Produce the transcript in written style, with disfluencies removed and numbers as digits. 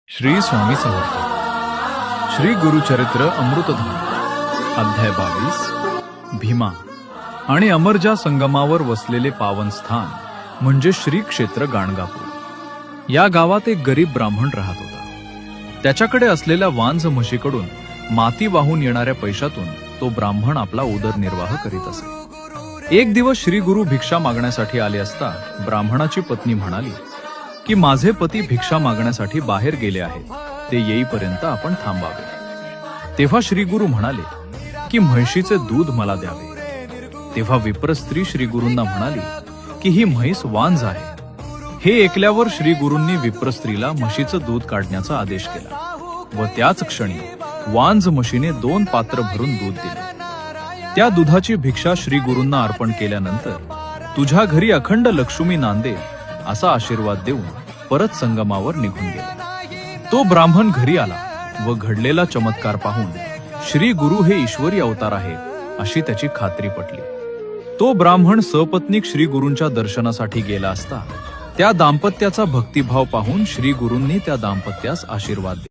श्री स्वामी समर्थ श्री गुरुचरित्र अमृतधाम अध्याय 22 भीमा आणि अमरजा संगमावर वसलेले पावन स्थान म्हणजे श्री क्षेत्र गाणगापूर। या गावात एक गरीब ब्राह्मण राहत होता। त्याच्याकडे असलेल्या वांझ म्हशीकडून माती वाहून येणाऱ्या पैशातून तो ब्राह्मण आपला उदरनिर्वाह करीत असे। एक दिवस श्री गुरु भिक्षा मागण्यासाठी आले असता ब्राह्मणाची पत्नी म्हणाली की माझे पती भिक्षा मागण्यासाठी बाहेर गेले आहेत, ते येईपर्यंत आपण थांबावे। तेव्हा श्री गुरु म्हणाले की म्हैशीचे दूध मला द्यावे। तेव्हा विप्र स्त्री श्री गुरूंना म्हणाली की ही म्हैस वांझ आहे। हे ऐकल्यावर श्री गुरूंनी विप्र स्त्रीला म्हशीचं दूध काढण्याचा आदेश केला व त्याच क्षणी वांझ म्हशीने 2 पात्र भरून दूध दिले। त्या दुधाची भिक्षा श्री गुरूंना अर्पण केल्यानंतर तुझ्या घरी अखंड लक्ष्मी नांदेल असा आशीर्वाद देऊन परत संगमावर निघून गेले। तो ब्राह्मण घरी आला व घडलेला चमत्कार पाहून श्री गुरु हे ईश्वरी अवतार आहेत अशी त्याची खात्री पटली। तो ब्राह्मण सपत्नीक श्री गुरूंच्या दर्शनासाठी गेला असता त्या दाम्पत्याचा भक्तिभाव पाहून श्री गुरूंनी त्या दाम्पत्यास आशीर्वाद दिला।